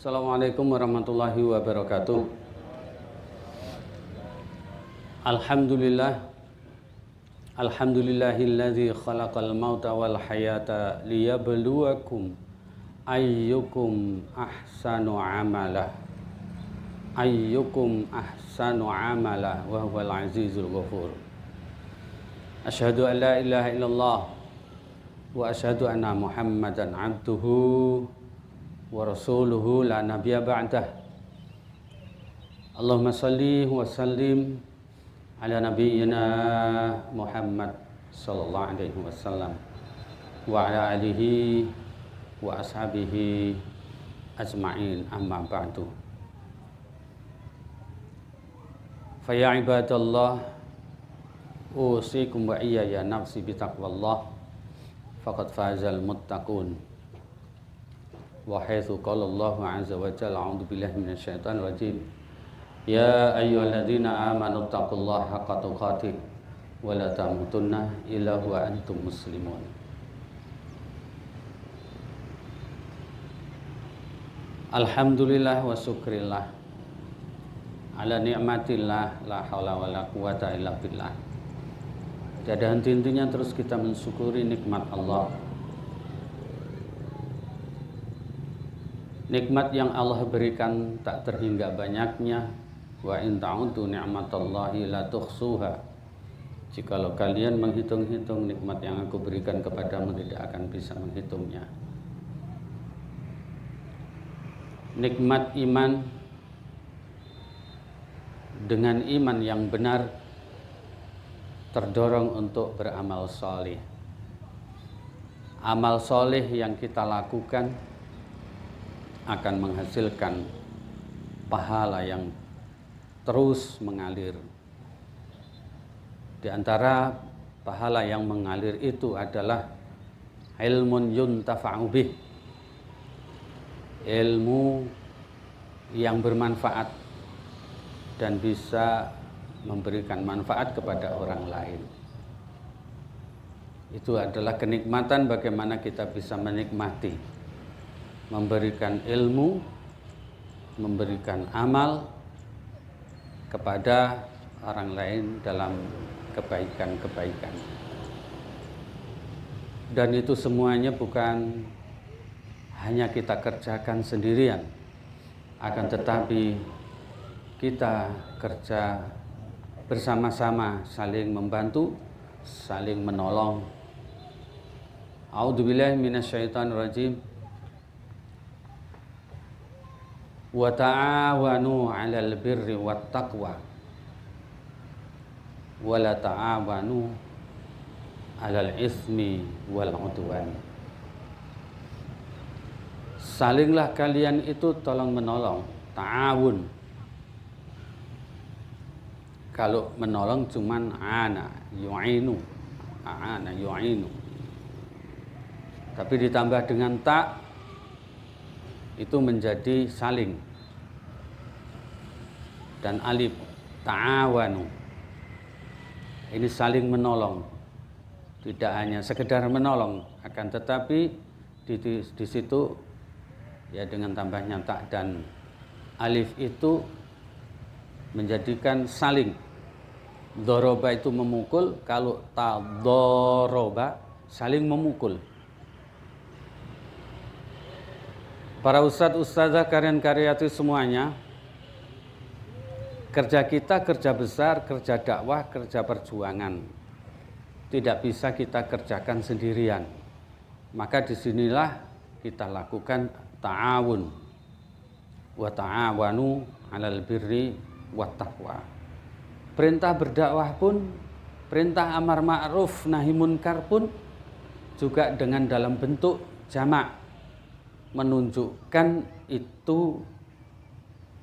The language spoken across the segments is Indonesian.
Assalamualaikum warahmatullahi wabarakatuh. Alhamdulillah. Alhamdulillahilladzi khalaqal mauta wal hayata liyabluwakum ayyukum ahsanu amala. Ayyukum ahsanu amala wa huwal azizul ghafur. Asyhadu an la ilaha illallah wa asyhadu anna Muhammadan abduhu wa rasuluhu la nabiyya ba'dah. Allahumma salli wa sallim ala nabiyyina Muhammad sallallahu alaihi wasallam wa ala alihi wa ashabihi ajma'in, amma ba'du. Fa ya ibadallah, usikum wa iyaya nafsi bitaqwallah, faqad fazal muttaqun. Wa haitsu qala Allah azza wa jalla, a'udzu billahi minasyaitonir rajim, ya ayyuhalladzina amanu taqullaha haqqa tuqatih wa la tamutunna illa wa antum muslimun. Alhamdulillah wa syukrillah ala ni'matillah, la haula wa la quwata illa billah. Tiada henti-hentinya terus kita mensyukuri nikmat Allah. Nikmat yang Allah berikan tak terhingga banyaknya. Wa in ta'uddu ni'matallahi la tuhsuha. Jikalau kalian menghitung-hitung nikmat yang aku berikan kepadamu, tidak akan bisa menghitungnya. Nikmat iman. Dengan iman yang benar terdorong untuk beramal soleh. Amal soleh yang kita lakukan akan menghasilkan pahala yang terus mengalir. Di antara pahala yang mengalir itu adalah ilmun yuntafa'u bih, ilmu yang bermanfaat dan bisa memberikan manfaat kepada orang lain. Itu adalah kenikmatan bagaimana kita bisa menikmati, memberikan ilmu, memberikan amal kepada orang lain dalam kebaikan-kebaikan. Dan itu semuanya bukan hanya kita kerjakan sendirian, akan tetapi kita kerja bersama-sama, saling membantu, saling menolong. A'udzubillahi minasyaitonir rajim. Wa ta'awanu 'alal birri wat taqwa wa la ta'awanu 'alal ismi wal 'udwan. Salinglah kalian itu tolong menolong, ta'awun. Kalau menolong cuman ana yu'inu, ana yu'inu. Tapi ditambah dengan ta, itu menjadi saling. Dan alif, ta'awanu. Ini saling menolong. Tidak hanya sekedar menolong, akan tetapi di situ ya dengan tambahnya ta dan alif itu menjadikan saling. Doroba itu memukul, kalau ta doroba saling memukul. Para ustadz-ustadzah, karyan-karyati semuanya, kerja kita kerja besar, kerja dakwah, kerja perjuangan. Tidak bisa kita kerjakan sendirian. Maka disinilah kita lakukan ta'awun. Wa ta'awanu 'alal birri wat taqwa. Perintah berdakwah pun, perintah amar ma'ruf nahi munkar pun juga dengan dalam bentuk jamak, menunjukkan itu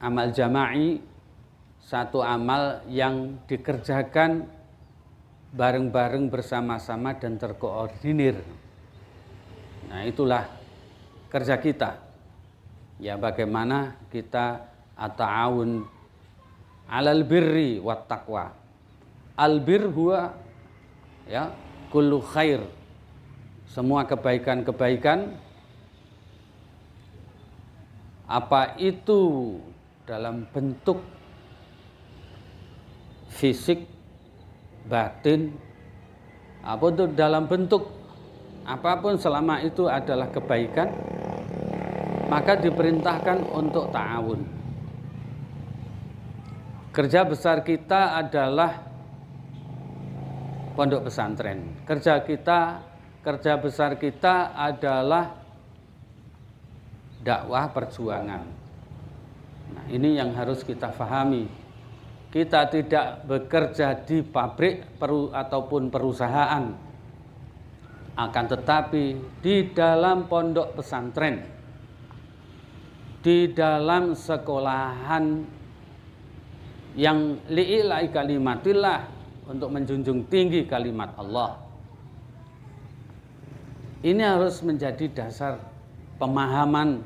amal jama'i, satu amal yang dikerjakan bareng-bareng bersama-sama dan terkoordinir. Nah, itulah kerja kita. Ya, bagaimana kita at-ta'awun 'alal birri wat taqwa. Al-bir huwa ya kullu khair. Semua kebaikan-kebaikan Apa itu dalam bentuk fisik, batin, apa itu dalam bentuk apapun, selama itu adalah kebaikan, maka diperintahkan untuk ta'awun. Kerja besar kita adalah pondok pesantren. Kerja besar kita adalah dakwah perjuangan. Nah, ini yang harus kita pahami. Kita tidak bekerja di pabrik ataupun perusahaan, akan tetapi di dalam pondok pesantren, di dalam sekolahan yang li'ila'i kalimatillah, untuk menjunjung tinggi kalimat Allah. Ini harus menjadi dasar pemahaman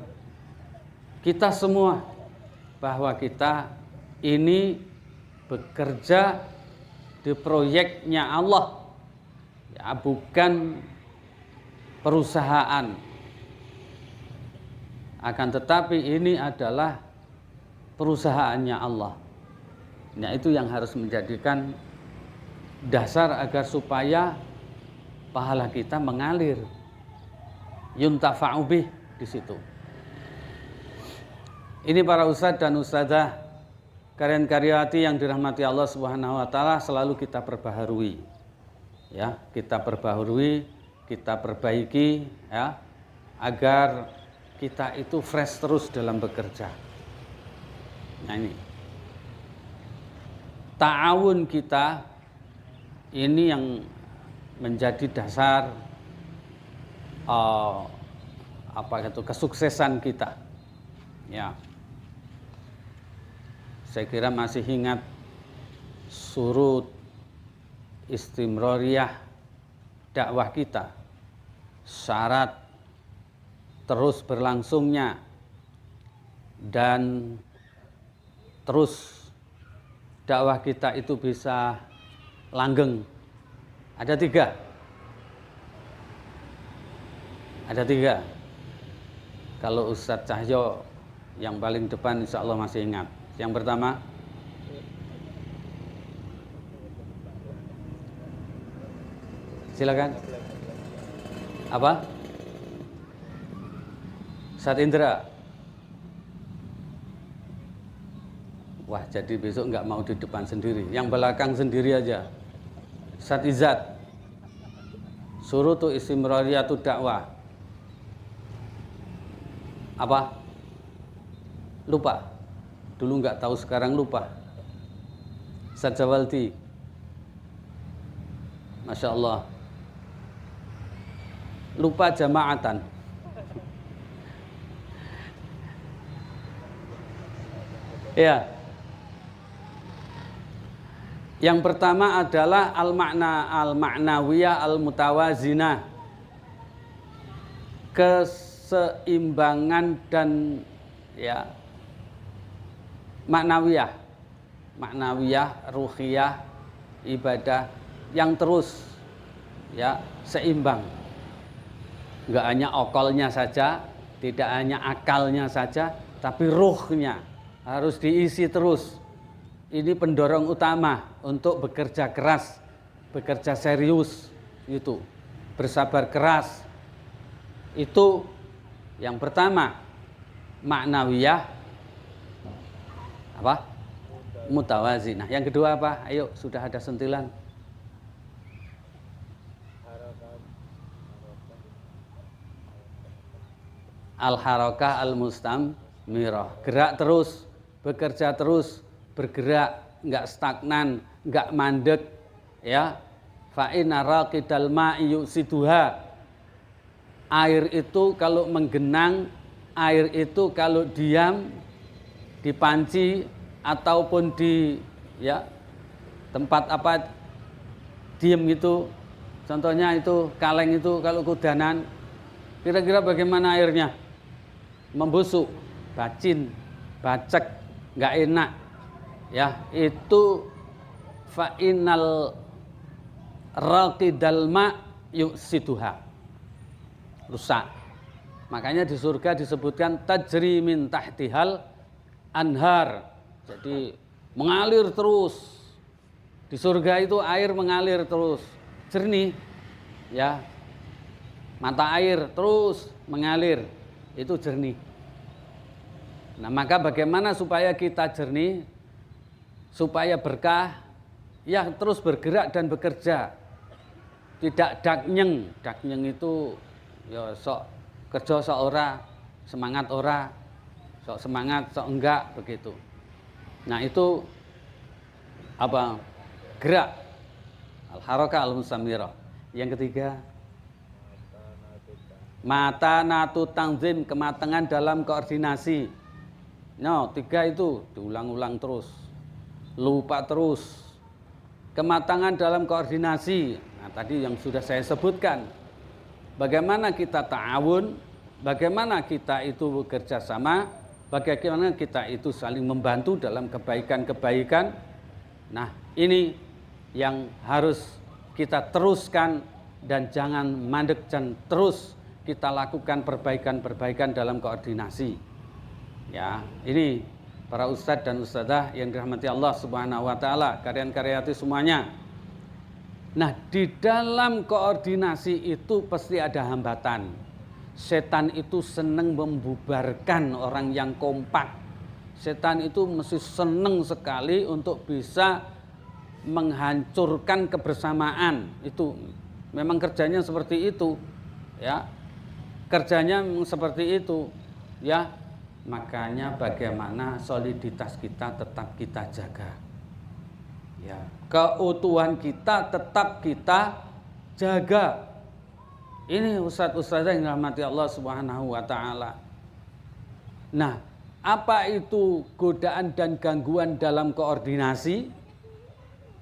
kita semua bahwa kita ini bekerja di proyeknya Allah, ya, bukan perusahaan. Akan tetapi ini adalah perusahaannya Allah. Nah, itu yang harus menjadikan dasar agar supaya pahala kita mengalir, yuntafa'u bih di situ. Ini para ustadz dan ustadzah, karyan-karyawati yang dirahmati Allah Subhanahu wa taala, selalu kita perbaharui. Ya, kita perbaharui, kita perbaiki, ya, agar kita itu fresh terus dalam bekerja. Nah, ini ta'awun kita ini yang menjadi dasar kesuksesan kita. Ya, saya kira masih ingat surut istimroriyah dakwah kita, syarat terus berlangsungnya dan terus dakwah kita itu bisa langgeng. Ada tiga. Kalau Ustadz Cahyo yang paling depan insya Allah masih ingat. Yang pertama, silakan. Apa? Ustadz Indra. Wah, jadi besok nggak mau di depan sendiri, yang belakang sendiri aja. Ustadz Izzat. Surutu istimrariyatu dakwah. Apa? Lupa. Dulu nggak tahu, sekarang lupa. Ustadz Jawalti. Masya Allah. Lupa jamaatan. Ya. Yang pertama adalah al-ma'nawiyah al-mutawazinah. Keseimbangan dan ya maknawiyah, ruhiyah, ibadah yang terus ya seimbang. Enggak hanya okolnya saja, tidak hanya akalnya saja, tapi ruhnya harus diisi terus. Ini pendorong utama untuk bekerja keras, bekerja serius, itu bersabar keras. Itu yang pertama, maknawiyah apa? Mutawazinah. Yang kedua apa? Ayo, sudah ada sentilan. Al-harakah al-mustamirah. Gerak terus, bekerja terus, bergerak, enggak stagnan, enggak mandek, ya. Fa inna raqidal ma'i yusiduha. Air itu kalau menggenang, air itu kalau diam di panci ataupun di ya tempat apa diem gitu, contohnya itu kaleng itu, kalau kudanan, kira-kira bagaimana airnya? Membusuk, bacin, bacek, nggak enak, ya. Itu fa innal raqidal ma' yusiduha, rusak. Makanya di surga disebutkan tajri min tahtihal anhar. Jadi mengalir terus. Di surga itu air mengalir terus, jernih. Ya. Mata air terus mengalir, itu jernih. Nah, maka bagaimana supaya kita jernih? Supaya berkah, ya terus bergerak dan bekerja. Tidak daknyeng. Daknyeng itu ya sok kerja sok ora, semangat ora, sok semangat sok enggak begitu. Nah, itu apa? Gerak. Al-harakah al-mustamirah. Yang ketiga, mata natu tanzim, kematangan dalam koordinasi. No, 3 itu diulang-ulang terus. Lupa terus. Kematangan dalam koordinasi. Nah, tadi yang sudah saya sebutkan. Bagaimana kita ta'awun, bagaimana kita itu bekerja sama, bagaimana kita itu saling membantu dalam kebaikan-kebaikan. Nah, ini yang harus kita teruskan dan jangan mandek, dan terus kita lakukan perbaikan-perbaikan dalam koordinasi. Ya, ini para ustadz dan ustadzah yang dirahmati Allah Subhanahu wa taala, karyan-karya itu semuanya. Nah, di dalam koordinasi itu pasti ada hambatan. Setan itu senang membubarkan orang yang kompak. Setan itu mesti senang sekali untuk bisa menghancurkan kebersamaan. Itu memang kerjanya seperti itu, ya. Kerjanya memang seperti itu, ya. Makanya bagaimana soliditas kita tetap kita jaga. Ya, keutuhan kita tetap kita jaga. Ini ustadz-ustadzah yang dirahmati Allah Subhanahu wa taala. Nah, apa itu godaan dan gangguan dalam koordinasi,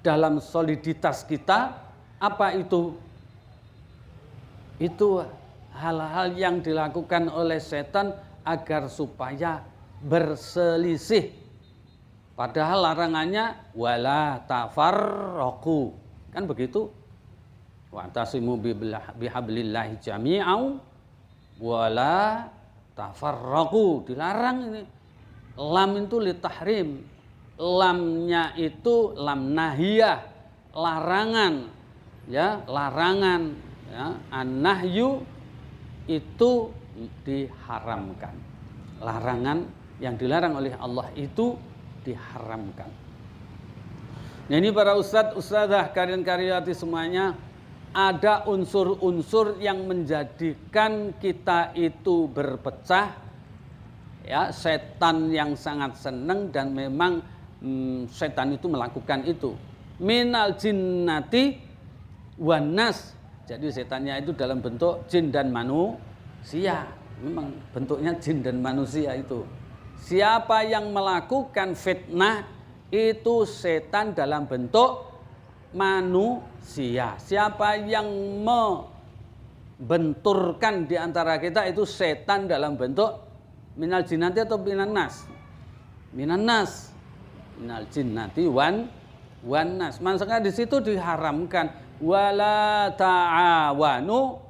dalam soliditas kita? Apa itu? Itu hal-hal yang dilakukan oleh setan agar supaya berselisih. Padahal larangannya wala tafarraqu. Kan begitu? Wa'tasimu bihablillahi jami'au wala tafarraqu. Dilarang ini. Lam itu litahrim. Lamnya itu lam nahiyah, larangan. Ya, larangan, ya. An-nahyu itu diharamkan. Larangan yang dilarang oleh Allah itu diharamkan. Nah, ini para ustadz, ustadzah, karyan-karyati semuanya, ada unsur-unsur yang menjadikan kita itu berpecah. Ya, setan yang sangat senang dan memang setan itu melakukan itu. Minal jinnati wan nas. Jadi setannya itu dalam bentuk jin dan manusia. Memang bentuknya jin dan manusia itu. Siapa yang melakukan fitnah itu setan dalam bentuk manusia. Siapa yang membenturkan di antara kita itu setan dalam bentuk minal jinnati atau minan nas? Minan nas. Minal jinnati wan nas. Maksudnya di situ diharamkan wala ta'awanu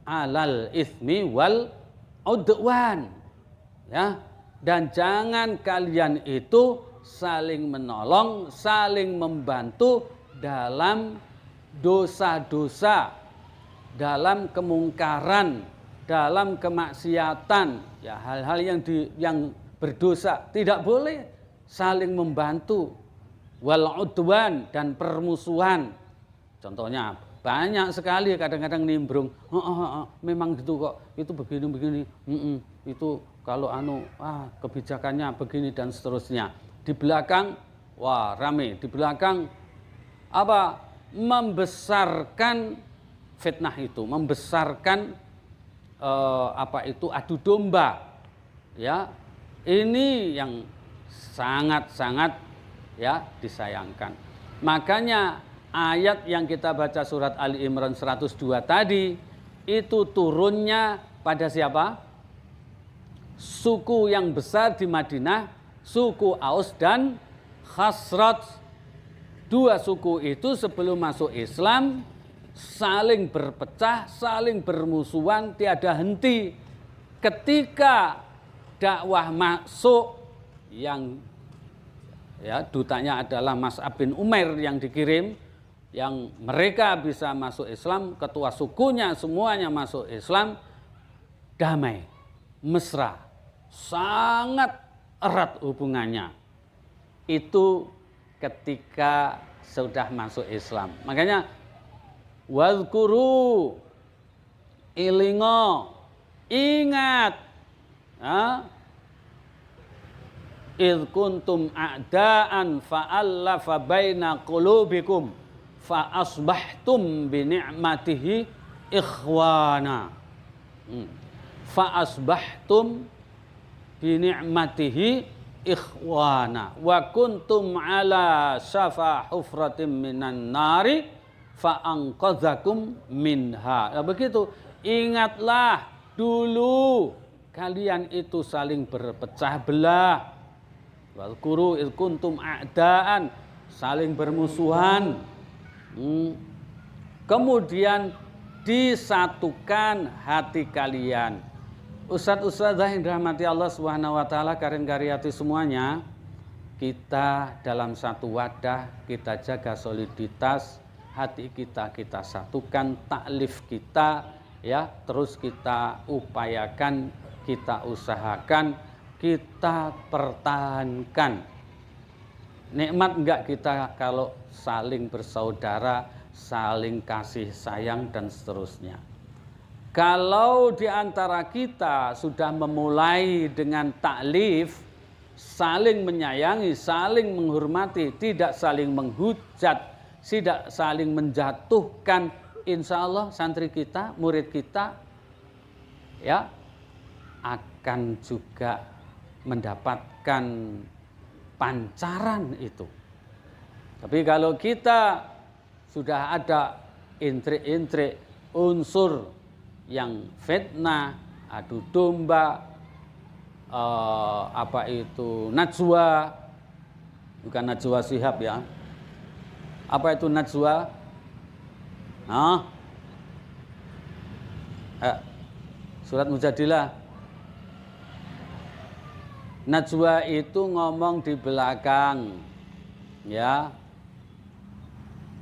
alal itsmi wal udwan. Ya, dan jangan kalian itu saling menolong, saling membantu dalam dosa-dosa, dalam kemungkaran, dalam kemaksiatan, ya hal-hal yang berdosa. Tidak boleh saling membantu, wal udwan, dan permusuhan. Contohnya banyak sekali kadang-kadang nimbrung, memang gitu kok, itu begini-begini, itu kalau kebijakannya begini dan seterusnya. Di belakang, wah rame, di belakang apa? Membesarkan fitnah itu, membesarkan adu domba. Ya, ini yang sangat-sangat ya disayangkan. Makanya ayat yang kita baca surat Ali Imran 102 tadi itu turunnya pada siapa? Suku yang besar di Madinah, suku Aus dan Khazraj. Dua suku itu sebelum masuk Islam saling berpecah, saling bermusuhan tiada henti. ketika dakwah masuk, yang ya dutanya adalah Mus'ab bin Umair yang dikirim, yang mereka bisa masuk Islam, ketua sukunya semuanya masuk Islam, damai, mesra, sangat erat hubungannya. Itu ketika sudah masuk Islam. Makanya wazkuru, ilingo, ingat, idh kuntum a'daan fa'allafa baina qulubikum fa asbahtum bi ni'matihi ikhwana. Fa asbahtum bi ni'matihi ikhwana wa kuntum ala syafa hufratin minan nari fa anqadzakum minha. Ya, begitu. Ingatlah dulu kalian itu saling berpecah belah. Wazkuru id kuntum a'daan, saling bermusuhan. Kemudian disatukan hati kalian. Ustadz-ustadzah yang dirahmati Allah Subhanahu wa taala, karin-karyati semuanya, kita dalam satu wadah, kita jaga soliditas, hati kita satukan, taklif kita ya, terus kita upayakan, kita usahakan, kita pertahankan. Nikmat enggak kita kalau saling bersaudara, saling kasih sayang dan seterusnya. Kalau di antara kita sudah memulai dengan taklif, saling menyayangi, saling menghormati, tidak saling menghujat, tidak saling menjatuhkan, insya Allah santri kita, murid kita ya akan juga mendapatkan pancaran itu. Tapi kalau kita sudah ada intrik-intrik, unsur yang fitnah, adu domba, najwa, bukan najwa Shihab ya. Apa itu najwa? Surat Mujadilah. Najwa itu ngomong di belakang, ya.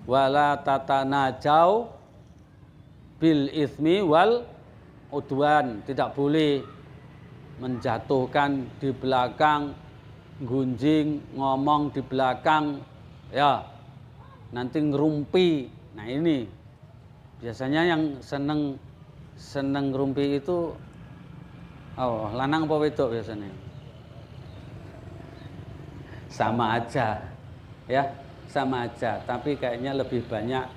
Wala tatanajau bil ismi wal udwan, tidak boleh menjatuhkan di belakang, gunjing, ngomong di belakang, ya nanti ngerumpi. Nah ini biasanya yang seneng ngerumpi itu lanang apa wedok biasanya? Sama aja, ya sama aja. Tapi kayaknya lebih banyak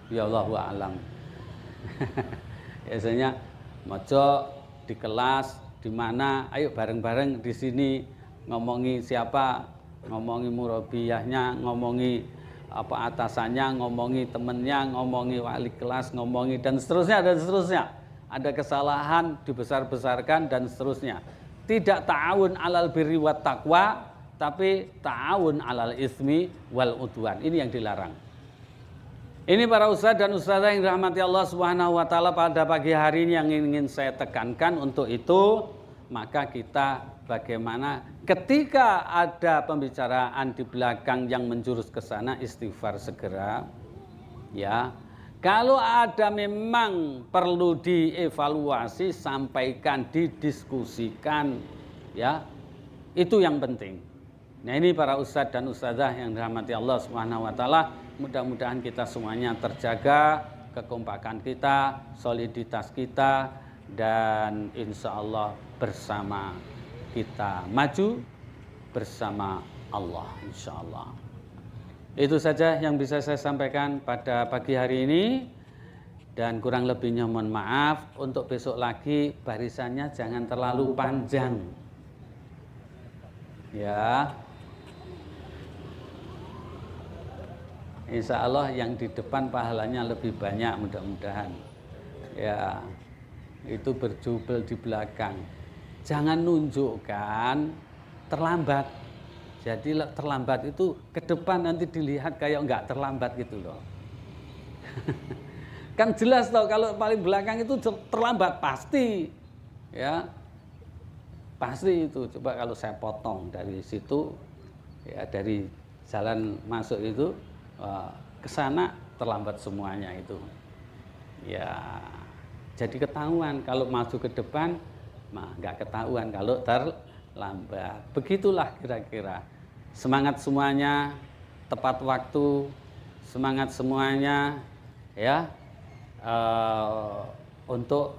ya Allahu a'lam. Biasanya mojo di kelas di mana, ayo bareng-bareng di sini ngomongi siapa, ngomongi murabiyahnya, ngomongi apa atasannya, ngomongi temennya, ngomongi wali kelas, ngomongi dan seterusnya. Ada kesalahan dibesar-besarkan dan seterusnya. Tidak ta'awun alal birri wat taqwa, tapi ta'awun alal ismi wal udwan. Ini yang dilarang. Ini para ustadz dan ustadzah yang dirahmati Allah Subhanahu wa taala, pada pagi hari ini yang ingin saya tekankan untuk itu, maka kita bagaimana ketika ada pembicaraan di belakang yang menjurus ke sana, istighfar segera. Ya. Kalau ada memang perlu dievaluasi, sampaikan, didiskusikan, ya. Itu yang penting. Nah, ini para ustadz dan ustadzah yang dirahmati Allah Subhanahu wa taala, mudah-mudahan kita semuanya terjaga, kekompakan kita, soliditas kita, dan insya Allah bersama kita maju bersama Allah, insya Allah. Itu saja yang bisa saya sampaikan pada pagi hari ini, dan kurang lebihnya mohon maaf. Untuk besok lagi barisannya jangan terlalu panjang, ya. Insya Allah yang di depan pahalanya lebih banyak mudah-mudahan. Ya, itu berjubel di belakang. Jangan nunjukkan terlambat. Jadi terlambat itu ke depan nanti dilihat kayak enggak terlambat gitu loh. Kan jelas toh kalau paling belakang itu terlambat pasti. Ya, pasti itu. Coba kalau saya potong dari situ, ya dari jalan masuk itu ke sana terlambat semuanya itu. Ya, jadi ketahuan kalau maju ke depan, nggak ketahuan kalau terlambat. Begitulah kira-kira. Semangat semuanya, tepat waktu, semangat semuanya, ya, untuk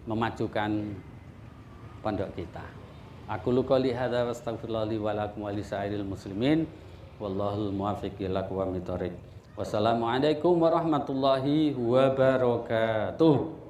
memajukan pondok kita. Aku qouli hadza wa astaghfirullah li wa lakum wa lisairil muslimin wallahul muwaffiq ila aqwamit thoriq. Wassalamualaikum warahmatullahi wabarakatuh.